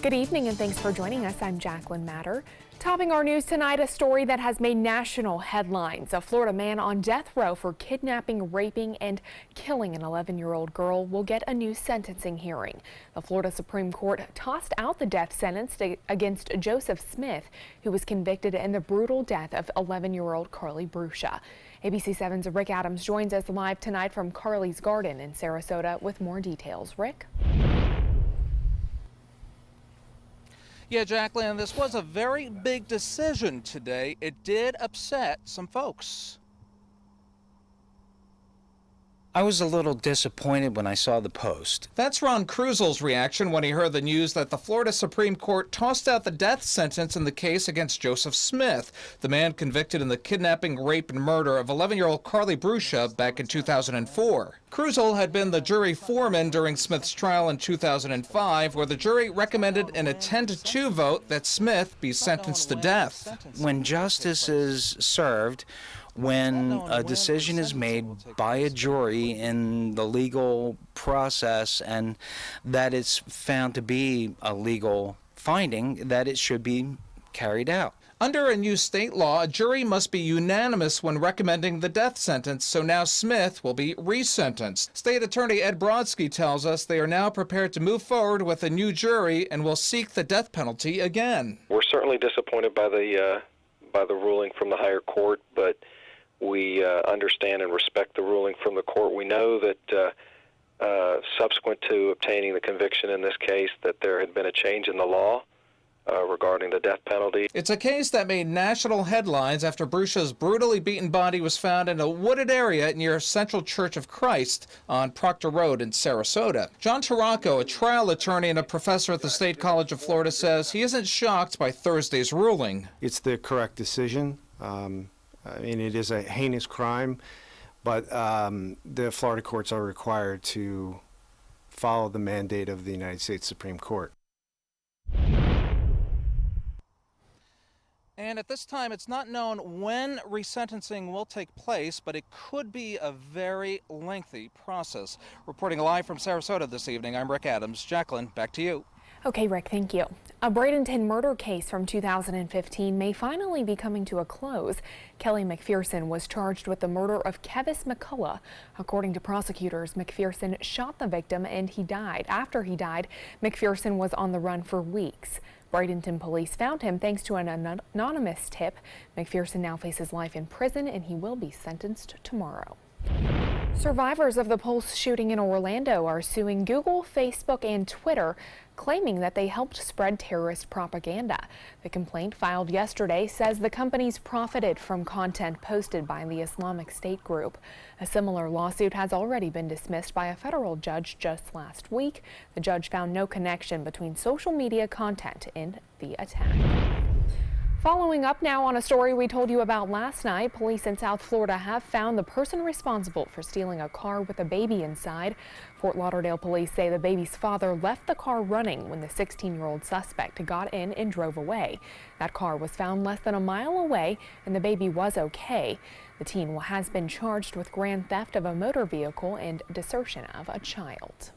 Good evening and thanks for joining us. I'm Jacqueline Matter. Topping our news tonight, a story that has made national headlines. A Florida man on death row for kidnapping, raping, and killing an 11-year-old girl will get a new sentencing hearing. The Florida Supreme Court tossed out the death sentence against Joseph Smith, who was convicted in the brutal death of 11-year-old Carly Bruscia. ABC 7's Rick Adams joins us live tonight from Carly's Garden in Sarasota with more details. Rick? Yeah, Jacqueline, this was a very big decision today. It did upset some folks. I was a little disappointed when I saw the post. That's Ron Kruzel's reaction when he heard the news that the Florida Supreme Court tossed out the death sentence in the case against Joseph Smith, the man convicted in the kidnapping, rape, and murder of 11-year-old Carly Bruscia back in 2004. Kruzel had been the jury foreman during Smith's trial in 2005, where the jury recommended in a 10-2 vote that Smith be sentenced to death. When justice is served, when a decision is made by a jury in the legal process and that it's found to be a legal finding, that it should be carried out. Under a new state law, a jury must be unanimous when recommending the death sentence, so now Smith will be resentenced. State Attorney Ed Brodsky tells us they are now prepared to move forward with a new jury and will seek the death penalty again. We're certainly disappointed by the ruling from the higher court, but we understand and respect the ruling from the court. We know that subsequent to obtaining the conviction in this case, that there had been a change in the law regarding the death penalty. It's a case that made national headlines after Bruscia's brutally beaten body was found in a wooded area near Central Church of Christ on Proctor Road in Sarasota. John Tarraco, a trial attorney and a professor at the State College of Florida, says he isn't shocked by Thursday's ruling. It's the correct decision. I mean, it is a heinous crime, but the Florida courts are required to follow the mandate of the United States Supreme Court. And at this time, it's not known when resentencing will take place, but it could be a very lengthy process. Reporting live from Sarasota this evening, I'm Rick Adams. Jacqueline, back to you. Okay, Rick, thank you. A Bradenton murder case from 2015 may finally be coming to a close. Kelly McPherson was charged with the murder of Kevis McCullough. According to prosecutors, McPherson shot the victim and he died. After he died, McPherson was on the run for weeks. Bradenton police found him thanks to an anonymous tip. McPherson now faces life in prison and he will be sentenced tomorrow. Survivors of the Pulse shooting in Orlando are suing Google, Facebook, and Twitter, claiming that they helped spread terrorist propaganda. The complaint filed yesterday says the companies profited from content posted by the Islamic State group. A similar lawsuit has already been dismissed by a federal judge just last week. The judge found no connection between social media content and the attack. Following up now on a story we told you about last night, police in South Florida have found the person responsible for stealing a car with a baby inside. Fort Lauderdale police say the baby's father left the car running when the 16-year-old suspect got in and drove away. That car was found less than a mile away and the baby was okay. The teen has been charged with grand theft of a motor vehicle and desertion of a child.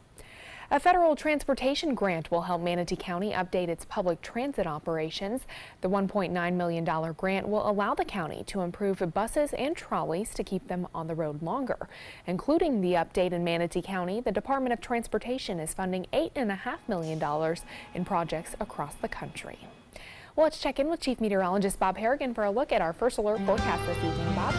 A federal transportation grant will help Manatee County update its public transit operations. The $1.9 million grant will allow the county to improve buses and trolleys to keep them on the road longer. Including the update in Manatee County, the Department of Transportation is funding $8.5 million in projects across the country. Well, let's check in with Chief Meteorologist Bob Harrigan for a look at our first alert forecast this evening. Bob?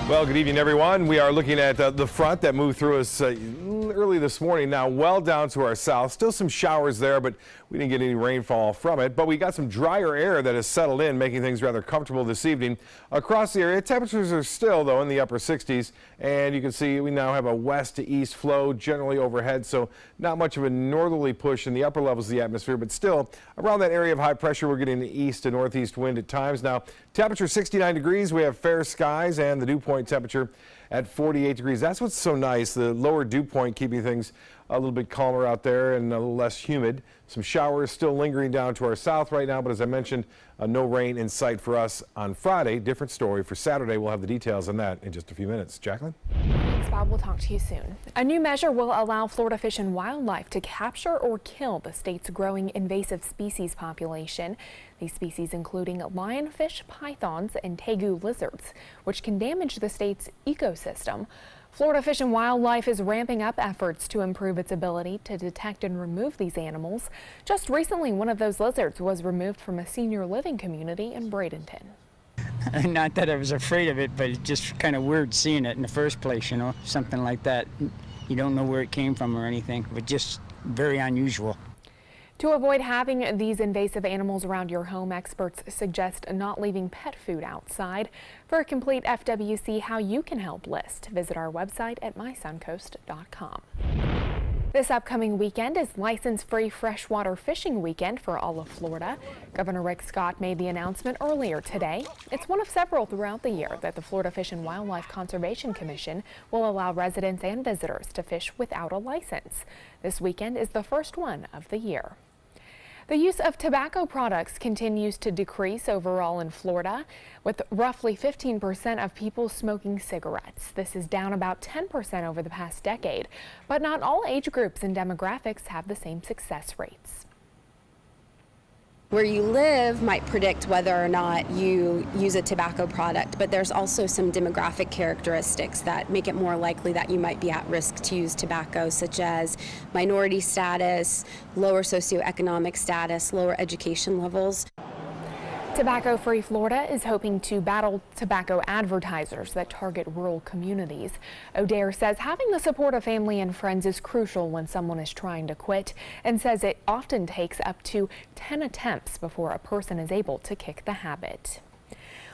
Well, good evening, everyone. We are looking at the front that moved through us early this morning, now well down to our south. Still some showers there, but we didn't get any rainfall from it. But we got some drier air that has settled in, making things rather comfortable this evening across the area. Temperatures are still, though, in the upper 60s. And you can see we now have a west to east flow generally overhead, so not much of a northerly push in the upper levels of the atmosphere, but still around that area of high pressure, we're getting the east to northeast wind at times. Now, temperature 69 degrees. We have fair skies and the dew point temperature at 48 degrees. That's what's so nice, the lower dew point keeping things a little bit calmer out there and a little less humid. Some showers still lingering down to our south right now, but as I mentioned, no rain in sight for us on Friday. Different story for Saturday. We'll have the details on that in just a few minutes. Jacqueline? Bob will talk to you soon. A new measure will allow Florida Fish and Wildlife to capture or kill the state's growing invasive species population. These species including lionfish, pythons, and tegu lizards, which can damage the state's ecosystem. Florida Fish and Wildlife is ramping up efforts to improve its ability to detect and remove these animals. Just recently, one of those lizards was removed from a senior living community in Bradenton. Not that I was afraid of it, but it's just kind of weird seeing it in the first place, you know, something like that. You don't know where it came from or anything, but just very unusual. To avoid having these invasive animals around your home, experts suggest not leaving pet food outside. For a complete FWC How You Can Help list, visit our website at mysuncoast.com. This upcoming weekend is license-free freshwater fishing weekend for all of Florida. Governor Rick Scott made the announcement earlier today. It's one of several throughout the year that the Florida Fish and Wildlife Conservation Commission will allow residents and visitors to fish without a license. This weekend is the first one of the year. The use of tobacco products continues to decrease overall in Florida, with roughly 15% of people smoking cigarettes. This is down about 10% over the past decade, but not all age groups and demographics have the same success rates. Where you live might predict whether or not you use a tobacco product, but there's also some demographic characteristics that make it more likely that you might be at risk to use tobacco, such as minority status, lower socioeconomic status, lower education levels. Tobacco-Free Florida is hoping to battle tobacco advertisers that target rural communities. O'Dare says having the support of family and friends is crucial when someone is trying to quit, and says it often takes up to 10 attempts before a person is able to kick the habit.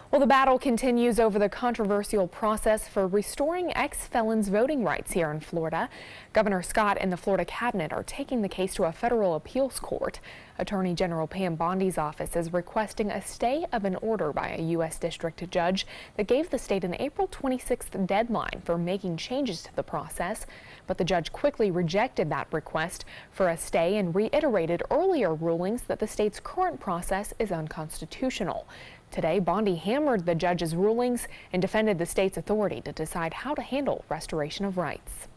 Well, the battle continues over the controversial process for restoring ex-felons' voting rights here in Florida. Governor Scott and the Florida cabinet are taking the case to a federal appeals court. Attorney General Pam Bondi's office is requesting a stay of an order by a U.S. district judge that gave the state an April 26th deadline for making changes to the process. But the judge quickly rejected that request for a stay and reiterated earlier rulings that the state's current process is unconstitutional. Today, Bondi hammered the judge's rulings and defended the state's authority to decide how to handle restoration of rights.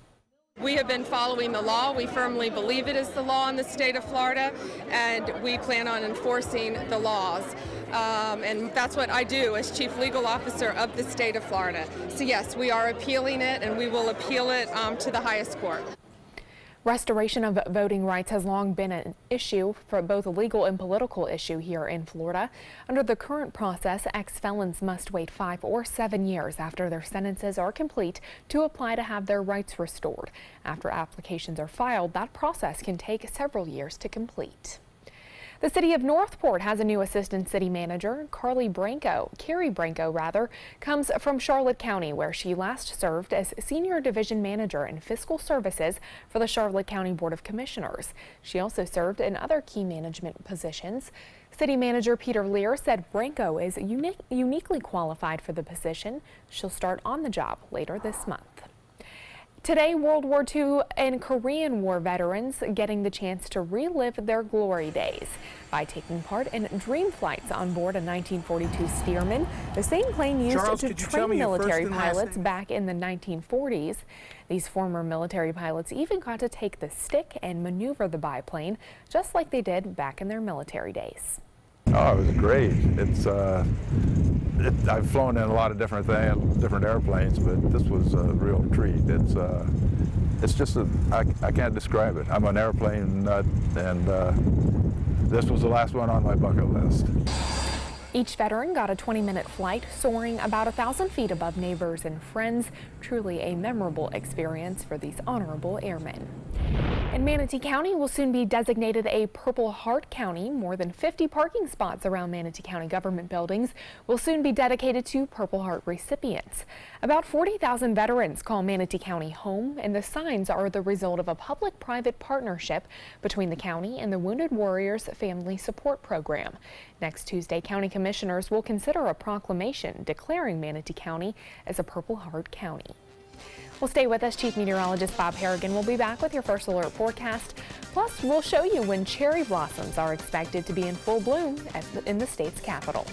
We have been following the law. We firmly believe it is the law in the state of Florida, and we plan on enforcing the laws. And that's what I do as Chief Legal Officer of the state of Florida. So yes, we are appealing it, and we will appeal it to the highest court. Restoration of voting rights has long been an issue, for both a legal and political issue here in Florida. Under the current process, ex-felons must wait 5 or 7 years after their sentences are complete to apply to have their rights restored. After applications are filed, that process can take several years to complete. The city of Northport has a new assistant city manager. Carrie Branco comes from Charlotte County, where she last served as senior division manager in fiscal services for the Charlotte County Board of Commissioners. She also served in other key management positions. City manager Peter Lear said Branco is uniquely qualified for the position. She'll start on the job later this month. Today, World War II and Korean War veterans getting the chance to relive their glory days by taking part in dream flights on board a 1942 Stearman, the same plane used to train military pilots back in the 1940s. These former military pilots even got to take the stick and maneuver the biplane, just like they did back in their military days. Oh, it was great. I've flown in a lot of different airplanes, but this was a real treat. It's just I can't describe it. I'm an airplane nut, and this was the last one on my bucket list. Each veteran got a 20-minute flight, soaring about 1,000 feet above neighbors and friends. Truly a memorable experience for these honorable airmen. And Manatee County will soon be designated a Purple Heart County. More than 50 parking spots around Manatee County government buildings will soon be dedicated to Purple Heart recipients. About 40,000 veterans call Manatee County home, and the signs are the result of a public-private partnership between the county and the Wounded Warriors Family Support Program. Next Tuesday, county commissioners will consider a proclamation declaring Manatee County as a Purple Heart County. Well, stay with us. Chief Meteorologist Bob Harrigan will be back with your first alert forecast. Plus, we'll show you when cherry blossoms are expected to be in full bloom in the state's capital.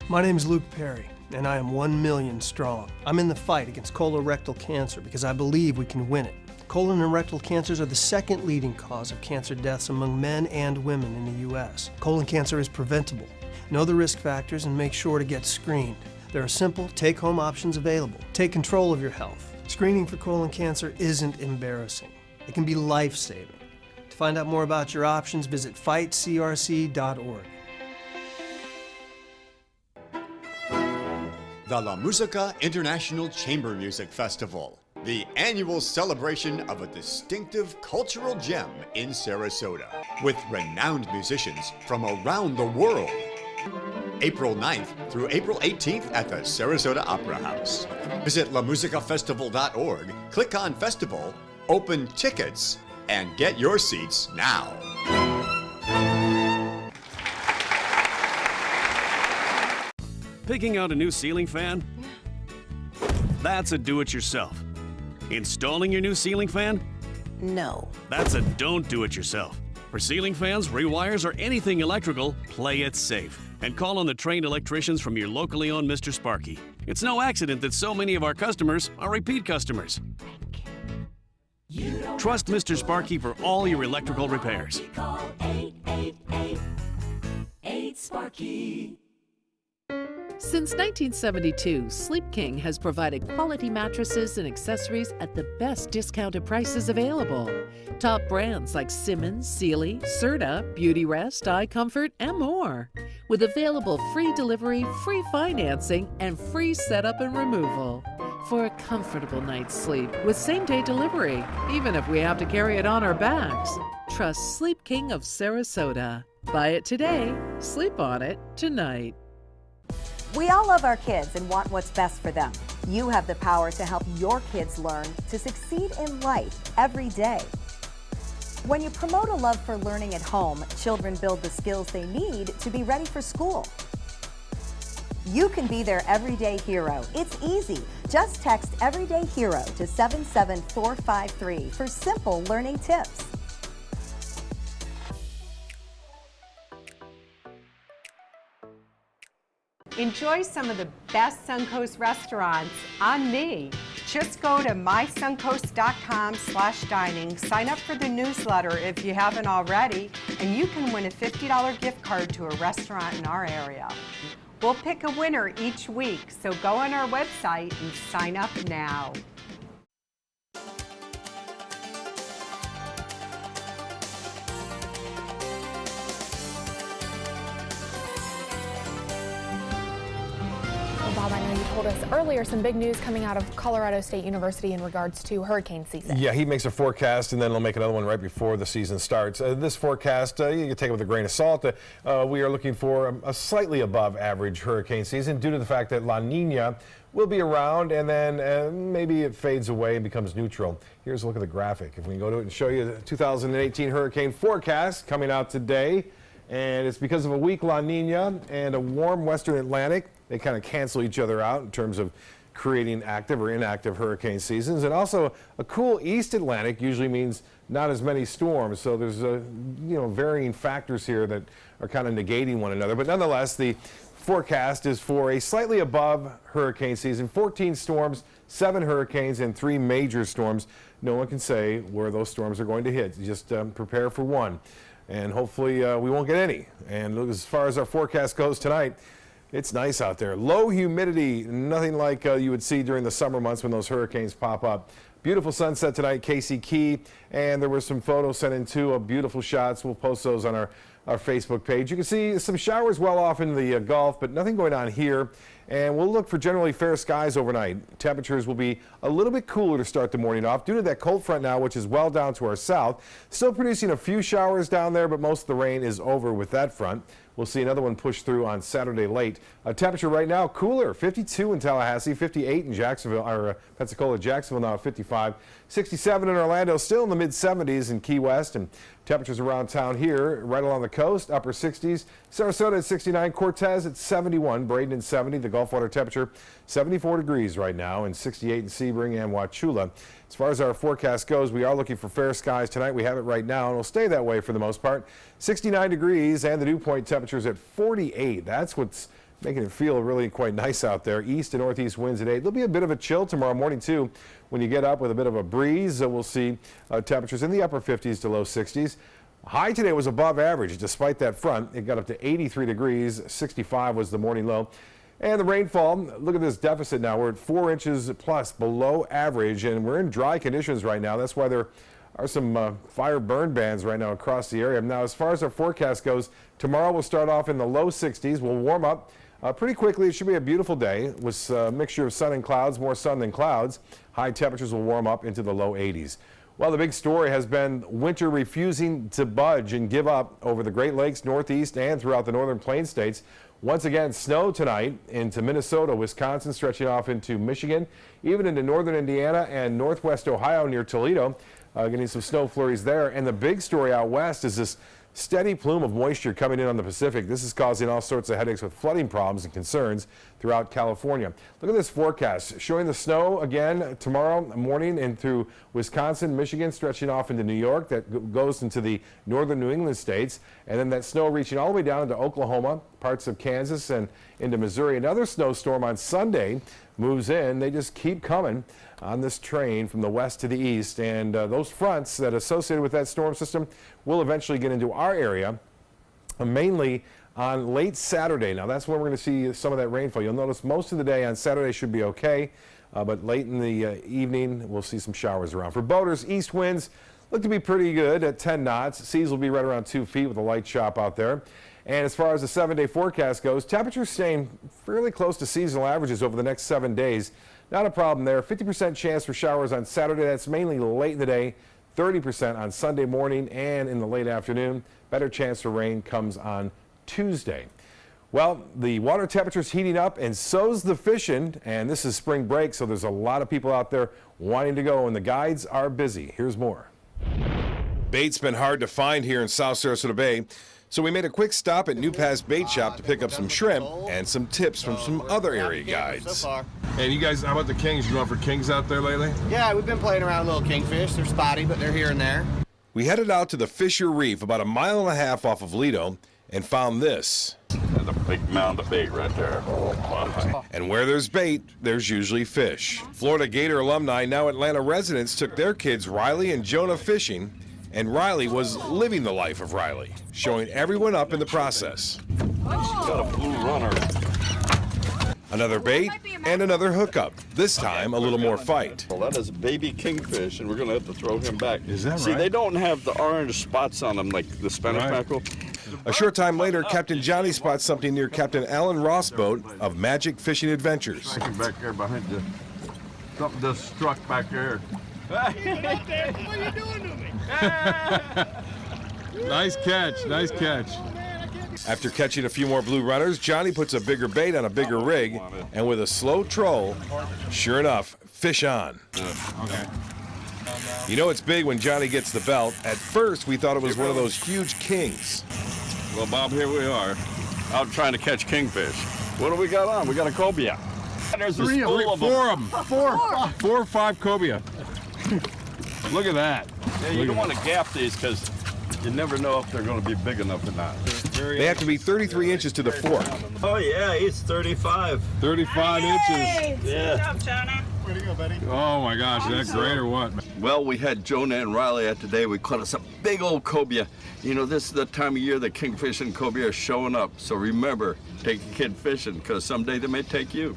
My name is Luke Perry. and I am 1 million strong. I'm in the fight against colorectal cancer because I believe we can win it. Colon and rectal cancers are the second leading cause of cancer deaths among men and women in the U.S. Colon cancer is preventable. Know the risk factors and make sure to get screened. There are simple, take-home options available. Take control of your health. Screening for colon cancer isn't embarrassing. It can be life-saving. To find out more about your options, visit fightcrc.org. The La Musica International Chamber Music Festival, the annual celebration of a distinctive cultural gem in Sarasota, with renowned musicians from around the world. April 9th through April 18th at the Sarasota Opera House. Visit lamusicafestival.org, click on Festival, open tickets, and get your seats now. Picking out a new ceiling fan? That's a do-it-yourself. Installing your new ceiling fan? No. That's a don't do-it-yourself. For ceiling fans, rewires, or anything electrical, play it safe. And call on the trained electricians from your locally owned Mr. Sparky. It's no accident that so many of our customers are repeat customers. Trust Mr. Sparky for all your electrical repairs. Call 888-8-SPARKY. Since 1972, Sleep King has provided quality mattresses and accessories at the best discounted prices available. Top brands like Simmons, Sealy, Serta, Beautyrest, iComfort, and more. With available free delivery, free financing, and free setup and removal. For a comfortable night's sleep with same-day delivery, even if we have to carry it on our backs. Trust Sleep King of Sarasota. Buy it today, sleep on it tonight. We all love our kids and want what's best for them. You have the power to help your kids learn to succeed in life every day. When you promote a love for learning at home, children build the skills they need to be ready for school. You can be their everyday hero. It's easy. Just text Everyday Hero to 77453 for simple learning tips. Enjoy some of the best Suncoast restaurants on me. Just go to mysuncoast.com/dining, sign up for the newsletter if you haven't already, and you can win a $50 gift card to a restaurant in our area. We'll pick a winner each week, so go on our website and sign up now. Bob, I know you told us earlier some big news coming out of Colorado State University in regards to hurricane season. Yeah, he makes a forecast and then he'll make another one right before the season starts. This forecast, you can take it with a grain of salt. We are looking for a slightly above average hurricane season due to the fact that La Nina will be around and then maybe it fades away and becomes neutral. Here's a look at the graphic. If we can go to it and show you the 2018 hurricane forecast coming out today. And it's because of a weak La Nina and a warm western Atlantic. They kind of cancel each other out in terms of creating active or inactive hurricane seasons. And also a cool East Atlantic usually means not as many storms. So there's varying factors here that are kind of negating one another. But nonetheless, the forecast is for a slightly above hurricane season, 14 storms, 7 hurricanes, and 3 major storms. No one can say where those storms are going to hit. Just prepare for one. And hopefully we won't get any. And as far as our forecast goes tonight, it's nice out there. Low humidity, nothing like you would see during the summer months when those hurricanes pop up. Beautiful sunset tonight, Casey Key, and there were some photos sent in too of beautiful shots. We'll post those on our Facebook page. You can see some showers well off in the Gulf, but nothing going on here. And we'll look for generally fair skies overnight. Temperatures will be a little bit cooler to start the morning off due to that cold front now, which is well down to our south. Still producing a few showers down there, but most of the rain is over with that front. We'll see another one push through on Saturday late. Temperature right now cooler, 52 in Tallahassee, 58 in Jacksonville, or Pensacola, Jacksonville now at 55, 67 in Orlando, still in the mid-70s in Key West, and temperatures around town here, right along the coast, upper 60s. Sarasota at 69, Cortez at 71, Braden at 70, the Gulf water temperature 74 degrees right now, and 68 in Sebring and Wauchula. As far as our forecast goes, we are looking for fair skies tonight. We have it right now, and it'll stay that way for the most part. 69 degrees, and the dew point temperatures at 48. That's what's making it feel really quite nice out there. East and northeast winds today. There'll be a bit of a chill tomorrow morning too. When you get up with a bit of a breeze, we'll see temperatures in the upper 50s to low 60s. High today was above average. Despite that front, it got up to 83 degrees. 65 was the morning low. And the rainfall, look at this deficit now. We're at 4 inches plus below average, and we're in dry conditions right now. That's why there are some fire burn bans right now across the area. Now, as far as our forecast goes, tomorrow we'll start off in the low 60s. We'll warm up pretty quickly. It should be a beautiful day with a mixture of sun and clouds, more sun than clouds. High temperatures will warm up into the low 80s. Well, the big story has been winter refusing to budge and give up over the Great Lakes, Northeast, and throughout the northern plains states. Once again, snow tonight into Minnesota, Wisconsin, stretching off into Michigan, even into northern Indiana and northwest Ohio near Toledo. Getting some snow flurries there. And the big story out west is this steady plume of moisture coming in on the Pacific. This is causing all sorts of headaches with flooding problems and concerns throughout California. Look at this forecast showing the snow again tomorrow morning and through Wisconsin, Michigan, stretching off into New York. That goes into the northern New England states. And then that snow reaching all the way down into Oklahoma, parts of Kansas, and into Missouri. Another snowstorm on Sunday moves in. They just keep coming on this train from the west to the east, and those fronts that are associated with that storm system will eventually get into our area, mainly on late Saturday. Now that's when we're going to see some of that rainfall. You'll notice most of the day on Saturday should be okay, but late in the evening we'll see some showers around. For boaters, east winds look to be pretty good at 10 knots. Seas will be right around 2 feet with a light chop out there. And as far as the 7-day forecast goes, temperatures staying fairly close to seasonal averages over the next 7 days. Not a problem there. 50% chance for showers on Saturday. That's mainly late in the day. 30% on Sunday morning and in the late afternoon. Better chance for rain comes on Tuesday. Well, the water temperature's heating up, and so's the fishing. And this is spring break, so there's a lot of people out there wanting to go, and the guides are busy. Here's more. Bait's been hard to find here in South Sarasota Bay. So we made a quick stop at New Pass Bait Shop to pick up some shrimp and some tips from some other area guides. And you guys, how about the kings? You going for kings out there lately? Yeah, we've been playing around little kingfish. They're spotty, but they're here and there. We headed out to the Fisher Reef about 1.5 miles off of Lido and found this. There's a big mound of bait right there. And where there's bait, there's usually fish. Florida Gator alumni, now Atlanta residents, took their kids Riley and Jonah fishing. And Riley was living the life of Riley, showing everyone up in the process. Got a blue runner. Another bait and another hookup, this time a little more fight. Well, that is a baby kingfish, and we're going to have to throw him back. Is that right? See, they don't have the orange spots on them like the Spanish mackerel. A short time later, Captain Johnny spots something near Captain Alan Ross' boat of Magic Fishing Adventures. Back there behind you. Something just struck back there. What are you doing to me? Nice catch, nice catch. After catching a few more blue runners, Johnny puts a bigger bait on a bigger rig, and with a slow troll, sure enough, fish on. Okay. You know it's big when Johnny gets the belt. At first, we thought it was one of those huge kings. Well, Bob, here we are, out trying to catch kingfish. What do we got on? We got a cobia. There's a spool of them. 4 of them. 4 or 5 cobia. Look at that. Yeah, you don't want to gap these because you never know if they're going to be big enough or not. They have to be 33 inches to the fork. Oh, yeah, he's 35. 35 inches. Yeah. Good job, Jonah. Way to go, buddy. Oh, my gosh, is that great or what? Well, we had Jonah and Riley out today. We caught us a big old cobia. You know, this is the time of year that kingfish and cobia are showing up. So remember, take a kid fishing because someday they may take you.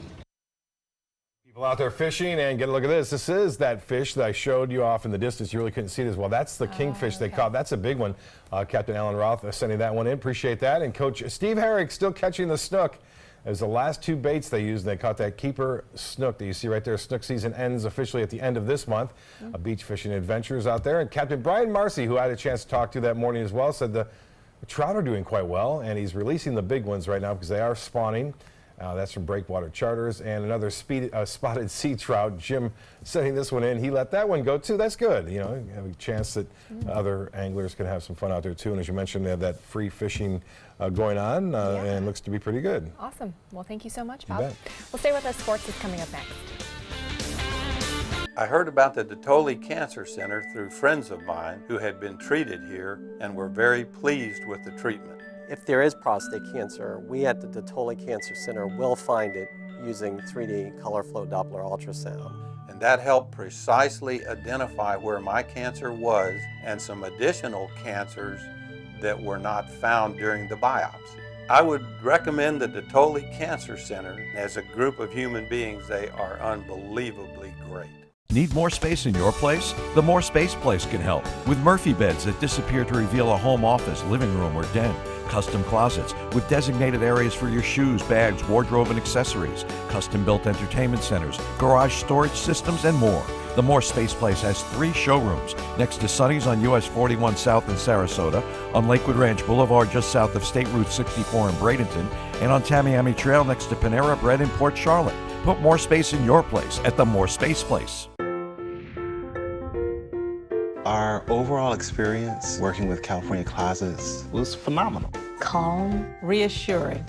People out there fishing, and get a look at this. This is that fish that I showed you off in the distance. You really couldn't see it as well. That's the kingfish they caught. That's a big one. Captain Alan Roth sending that one in. Appreciate that. And Coach Steve Herrick still catching the snook. It was the last 2 baits they used, and they caught that keeper snook that you see right there. Snook season ends officially at the end of this month. Beach fishing adventures out there. And Captain Brian Marcy, who I had a chance to talk to that morning as well, said the trout are doing quite well, and he's releasing the big ones right now because they are spawning. That's from Breakwater Charters. And another spotted sea trout, Jim sending this one in. He let that one go too. That's good. You know, have a chance that other anglers can have some fun out there too. And as you mentioned, they have that free fishing going on, and looks to be pretty good. Awesome. Well, thank you so much, You Bob. bet. We'll stay with us. Sports is coming up next. I heard about the Detoli Cancer Center through friends of mine who had been treated here and were very pleased with the treatment. If there is prostate cancer, we at the Datoli Cancer Center will find it using 3D color flow Doppler ultrasound. And that helped precisely identify where my cancer was and some additional cancers that were not found during the biopsy. I would recommend the Datoli Cancer Center. As a group of human beings, they are unbelievably great. Need more space in your place? The More Space Place can help with Murphy beds that disappear to reveal a home office, living room, or den. Custom closets with designated areas for your shoes, bags, wardrobe, and accessories. Custom-built entertainment centers, garage storage systems, and more. The More Space Place has 3 showrooms next to Sonny's on US 41 South in Sarasota, on Lakewood Ranch Boulevard just south of State Route 64 in Bradenton, and on Tamiami Trail next to Panera Bread in Port Charlotte. Put more space in your place at the More Space Place. Our overall experience working with California Closets was phenomenal. Calm, reassuring.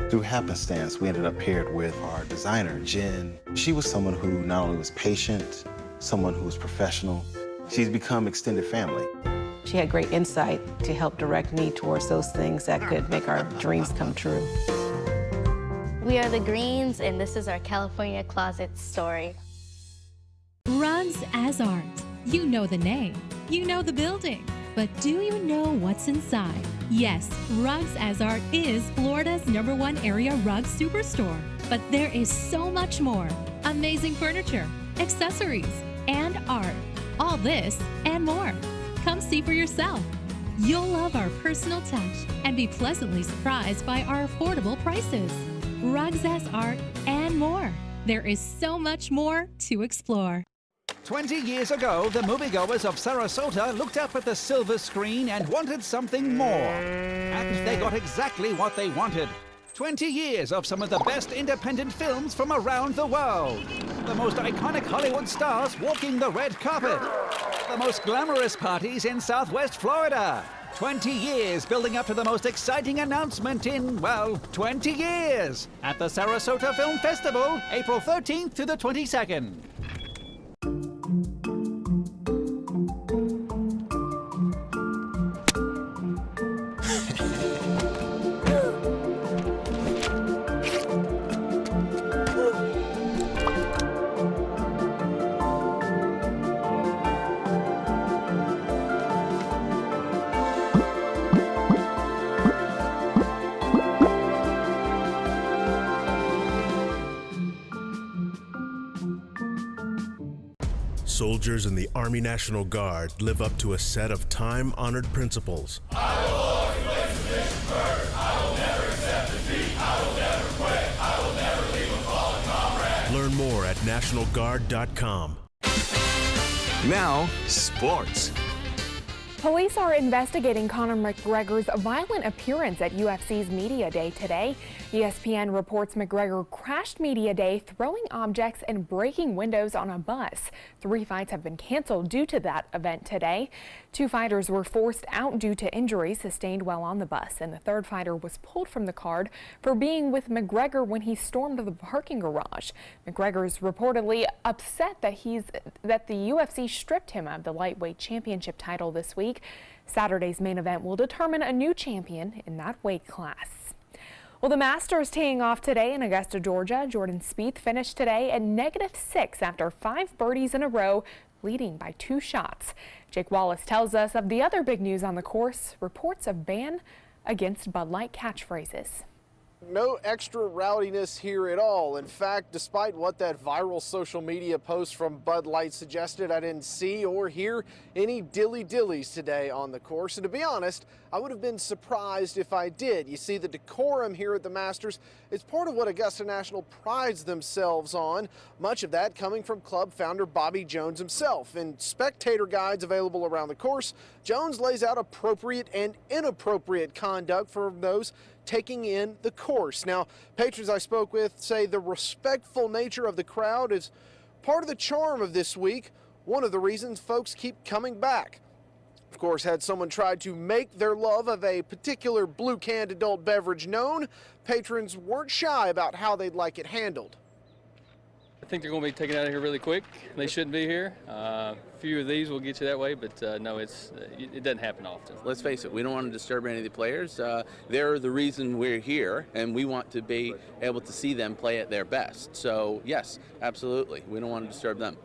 Through happenstance, we ended up paired with our designer, Jen. She was someone who not only was patient, someone who was professional. She's become extended family. She had great insight to help direct me towards those things that could make our dreams come true. We are the Greens, and this is our California Closet story. Rugs as Art. You know the name, you know the building, but do you know what's inside? Yes, Rugs as Art is Florida's #1 area rug superstore. But there is so much more. Amazing furniture, accessories, and art. All this and more. Come see for yourself. You'll love our personal touch and be pleasantly surprised by our affordable prices. Rugs as Art and more. There is so much more to explore. 20 years ago, the moviegoers of Sarasota looked up at the silver screen and wanted something more. And they got exactly what they wanted. 20 years of some of the best independent films from around the world. The most iconic Hollywood stars walking the red carpet. The most glamorous parties in Southwest Florida. 20 years building up to the most exciting announcement in, well, 20 years. At the Sarasota Film Festival, April 13th to the 22nd. Soldiers in the Army National Guard live up to a set of time-honored principles. I will always place the mission first. I will never accept defeat. I will never quit. I will never leave a fallen comrade. Learn more at nationalguard.com. Now, sports. Police are investigating Conor McGregor's violent appearance at UFC's Media Day today. ESPN reports McGregor crashed Media Day, throwing objects and breaking windows on a bus. 3 fights have been canceled due to that event today. 2 fighters were forced out due to injuries sustained while on the bus, and the 3rd fighter was pulled from the card for being with McGregor when he stormed the parking garage. McGregor is reportedly upset that the UFC stripped him of the lightweight championship title this week. Saturday's main event will determine a new champion in that weight class. Well, the Masters teeing off today in Augusta, Georgia. Jordan Spieth finished today at -6 after 5 birdies in a row, leading by 2 shots. Jake Wallace tells us of the other big news on the course, reports of ban against Bud Light catchphrases. No extra rowdiness here at all. In fact, despite what that viral social media post from Bud Light suggested, I didn't see or hear any dilly-dillies today on the course. And to be honest, I would have been surprised if I did. You see, the decorum here at the Masters is part of what Augusta National prides themselves on, much of that coming from club founder Bobby Jones himself. In spectator guides available around the course, Jones lays out appropriate and inappropriate conduct for those taking in the course. Now, patrons I spoke with say the respectful nature of the crowd is part of the charm of this week, one of the reasons folks keep coming back. Of course, had someone tried to make their love of a particular blue-canned adult beverage known, patrons weren't shy about how they'd like it handled. I think they're going to be taken out of here really quick. They shouldn't be here. A few of these will get you that way, but no, it doesn't happen often. Let's face it, we don't want to disturb any of the players. They're the reason we're here, and we want to be able to see them play at their best. So, yes, absolutely. We don't want to disturb them.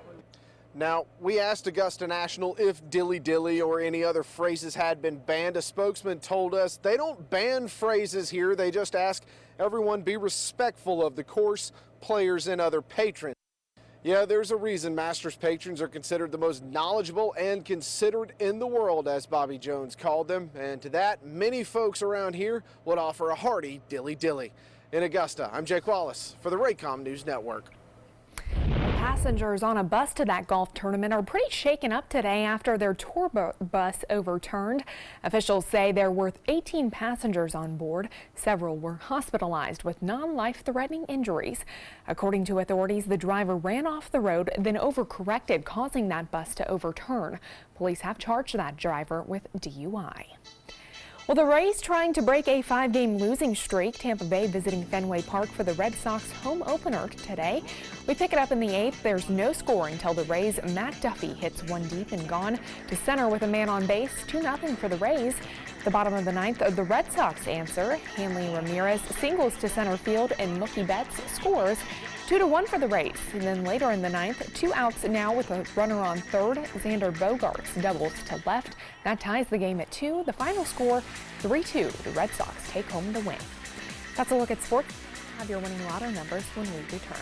Now, we asked Augusta National if dilly-dilly or any other phrases had been banned. A spokesman told us they don't ban phrases here. They just ask everyone be respectful of the course, players, and other patrons. Yeah, there's a reason Masters patrons are considered the most knowledgeable and considerate in the world, as Bobby Jones called them. And to that, many folks around here would offer a hearty dilly-dilly. In Augusta, I'm Jake Wallace for the Raycom News Network. Passengers on a bus to that golf tournament are pretty shaken up today after their tour bus overturned. Officials say there were 18 passengers on board. Several were hospitalized with non-life-threatening injuries. According to authorities, the driver ran off the road, then overcorrected, causing that bus to overturn. Police have charged that driver with DUI. Well, the Rays trying to break a 5-game losing streak. Tampa Bay visiting Fenway Park for the Red Sox home opener today. We pick it up in the 8th. There's no score until the Rays' Matt Duffy hits one deep and gone to center with a man on base. 2-0 for the Rays. The bottom of the 9th, the Red Sox answer. Hanley Ramirez singles to center field and Mookie Betts scores. 2-1 for the Rays. And then later in the 9th, 2 outs now with a runner on third. Xander Bogaerts doubles to left. That ties the game at 2. The final score, 3-2. The Red Sox take home the win. That's a look at sports. Have your winning lotto numbers when we return.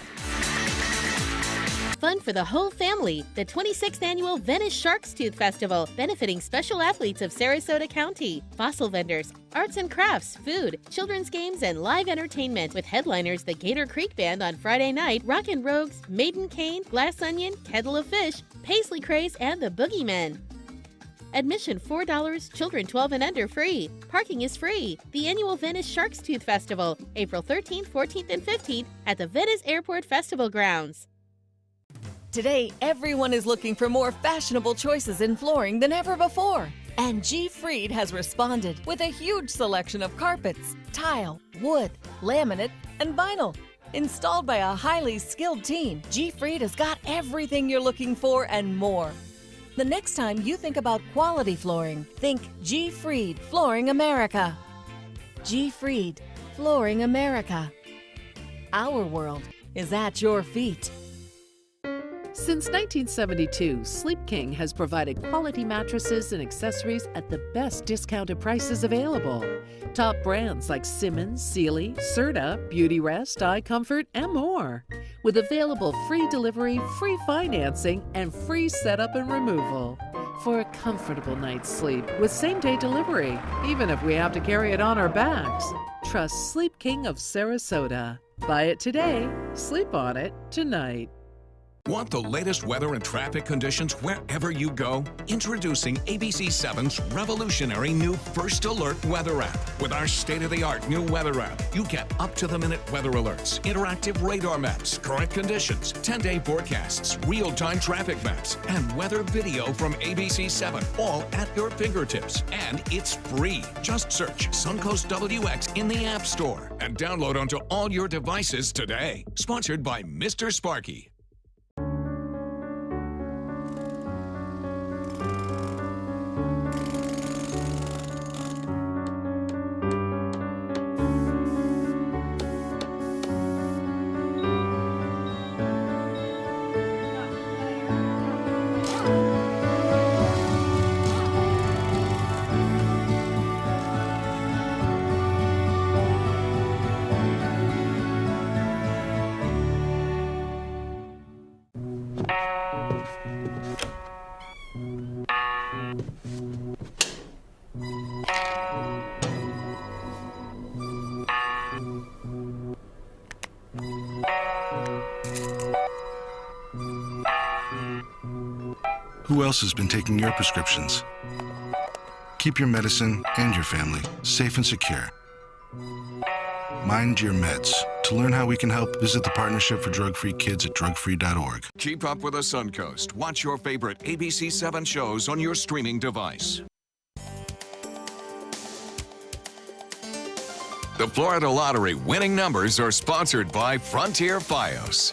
Fun for the whole family. The 26th Annual Venice Sharks Tooth Festival, benefiting special athletes of Sarasota County. Fossil vendors, arts and crafts, food, children's games, and live entertainment with headliners the Gator Creek Band on Friday night, Rockin' Rogues, Maiden Cane, Glass Onion, Kettle of Fish, Paisley Craze, and the Boogeymen. Admission $4, children 12 and under free. Parking is free. The annual Venice Sharks Tooth Festival, April 13th, 14th, and 15th at the Venice Airport Festival Grounds. Today, everyone is looking for more fashionable choices in flooring than ever before. And G. Fried has responded with a huge selection of carpets, tile, wood, laminate, and vinyl. Installed by a highly skilled team, G. Fried has got everything you're looking for and more. The next time you think about quality flooring, think G. Fried Flooring America. G. Fried Flooring America. Our world is at your feet. Since 1972, Sleep King has provided quality mattresses and accessories at the best discounted prices available. Top brands like Simmons, Sealy, Serta, Beautyrest, iComfort, and more. With available free delivery, free financing, and free setup and removal. For a comfortable night's sleep with same-day delivery, even if we have to carry it on our backs. Trust Sleep King of Sarasota. Buy it today, sleep on it tonight. Want the latest weather and traffic conditions wherever you go? Introducing ABC7's revolutionary new First Alert weather app. With our state-of-the-art new weather app, you get up-to-the-minute weather alerts, interactive radar maps, current conditions, 10-day forecasts, real-time traffic maps, and weather video from ABC7, all at your fingertips. And it's free. Just search Suncoast WX in the App Store and download onto all your devices today. Sponsored by Mr. Sparky. Who else has been taking your prescriptions? Keep your medicine and your family safe and secure. Mind your meds. To learn how we can help, visit the Partnership for Drug-Free Kids at drugfree.org. Keep up with the Suncoast. Watch your favorite ABC7 shows on your streaming device. The Florida Lottery winning numbers are sponsored by Frontier Fios.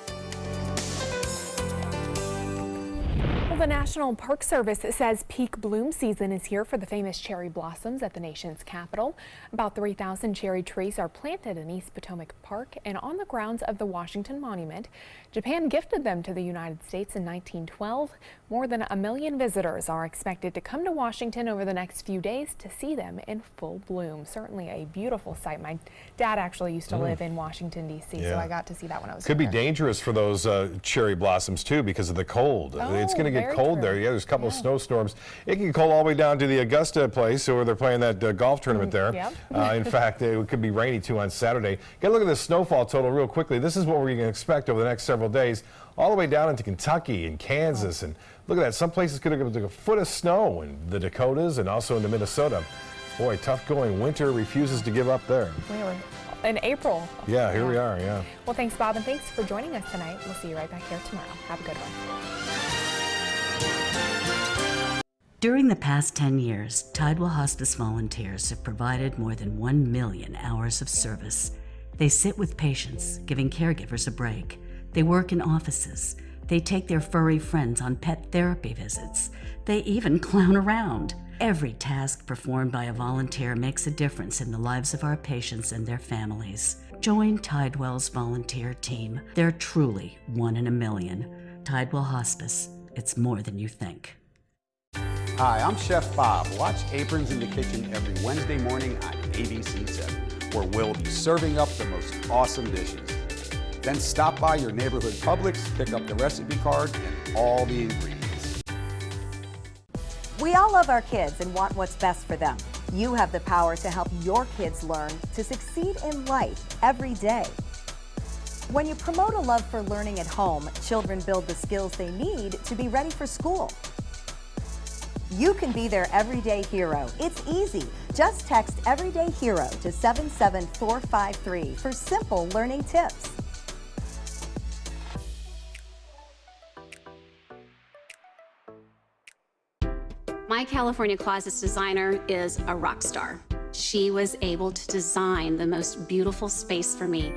the National Park Service says peak bloom season is here for the famous cherry blossoms at the nation's capital. About 3,000 cherry trees are planted in East Potomac Park and on the grounds of the Washington Monument. Japan gifted them to the United States in 1912. More than 1 million visitors are expected to come to Washington over the next few days to see them in full bloom. Certainly a beautiful sight. My dad actually used to live in Washington, D.C., so I got to see that when I was Could be younger. dangerous for those cherry blossoms, too, because of the cold. It's going to get cold there. Yeah, there's a couple of snowstorms. It can get cold all the way down to the Augusta place where they're playing that golf tournament there. In fact, it could be rainy, too, on Saturday. Get a look at the snowfall total real quickly. This is what we're going to expect over the next several days, all the way down into Kentucky and Kansas. And look at that. Some places could have a foot of snow in the Dakotas and also into Minnesota. Boy, tough going. Winter refuses to give up there. We were in April. Yeah, here we are, Well, thanks, Bob, and thanks for joining us tonight. We'll see you right back here tomorrow. Have a good one. During the past 10 years, Tidewell Hospice volunteers have provided more than 1 million hours of service. They sit with patients, giving caregivers a break. They work in offices. They take their furry friends on pet therapy visits. They even clown around. Every task performed by a volunteer makes a difference in the lives of our patients and their families. Join Tidewell's volunteer team. They're truly 1 in a million. Tidewell Hospice. It's more than you think. Hi, I'm Chef Bob. Watch Aprons in the Kitchen every Wednesday morning on ABC7, where we'll be serving up the most awesome dishes. Then stop by your neighborhood Publix, pick up the recipe card and all the ingredients. We all love our kids and want what's best for them. You have the power to help your kids learn to succeed in life every day. When you promote a love for learning at home, children build the skills they need to be ready for school. You can be their everyday hero. It's easy. Just text Everyday Hero to 77453 for simple learning tips. My California Closets designer is a rock star. She was able to design the most beautiful space for me.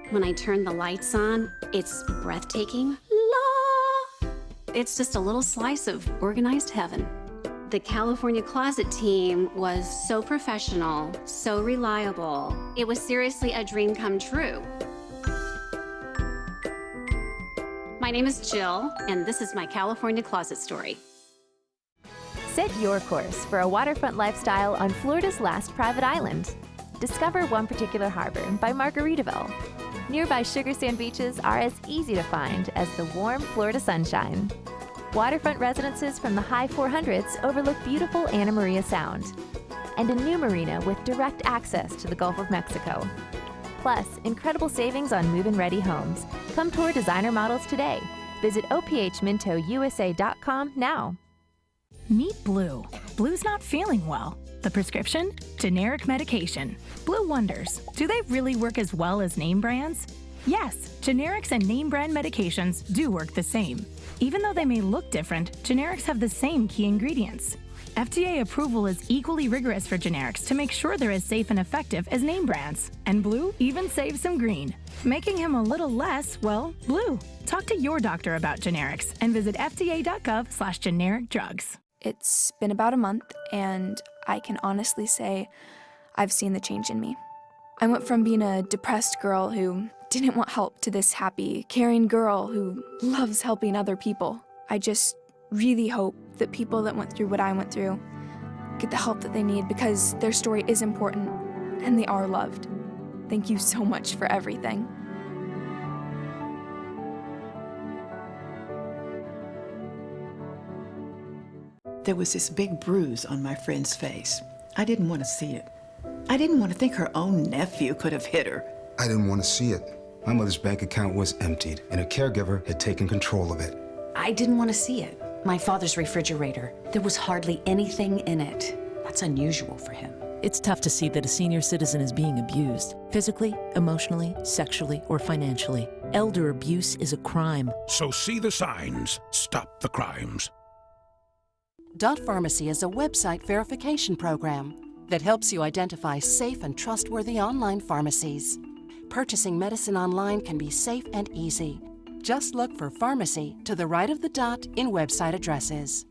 When I turn the lights on, it's breathtaking. La! It's just a little slice of organized heaven. The California Closet team was so professional, so reliable. It was seriously a dream come true. My name is Jill, and this is my California Closet story. Set your course for a waterfront lifestyle on Florida's last private island. Discover One Particular Harbor by Margaritaville. Nearby sugar sand beaches are as easy to find as the warm Florida sunshine. Waterfront residences from the high 400s overlook beautiful Anna Maria Sound. And a new marina with direct access to the Gulf of Mexico. Plus, incredible savings on move-in ready homes. Come tour designer models today. Visit ophmintousa.com now. Meet Blue. Blue's not feeling well. The prescription? Generic medication. Blue wonders, do they really work as well as name brands? Yes, generics and name brand medications do work the same. Even though they may look different, generics have the same key ingredients. FDA approval is equally rigorous for generics to make sure they're as safe and effective as name brands. And Blue even saves some green, making him a little less, well, blue. Talk to your doctor about generics and visit fda.gov/generic drugs. It's been about a month, and I can honestly say I've seen the change in me. I went from being a depressed girl who didn't want help to this happy, caring girl who loves helping other people. I just really hope that people that went through what I went through get the help that they need because their story is important and they are loved. Thank you so much for everything. There was this big bruise on my friend's face. I didn't want to see it. I didn't want to think her own nephew could have hit her. I didn't want to see it. My mother's bank account was emptied, and a caregiver had taken control of it. I didn't want to see it. My father's refrigerator. There was hardly anything in it. That's unusual for him. It's tough to see that a senior citizen is being abused, physically, emotionally, sexually, or financially. Elder abuse is a crime. So see the signs. Stop the crimes. Dot Pharmacy is a website verification program that helps you identify safe and trustworthy online pharmacies. Purchasing medicine online can be safe and easy. Just look for pharmacy to the right of the dot in website addresses.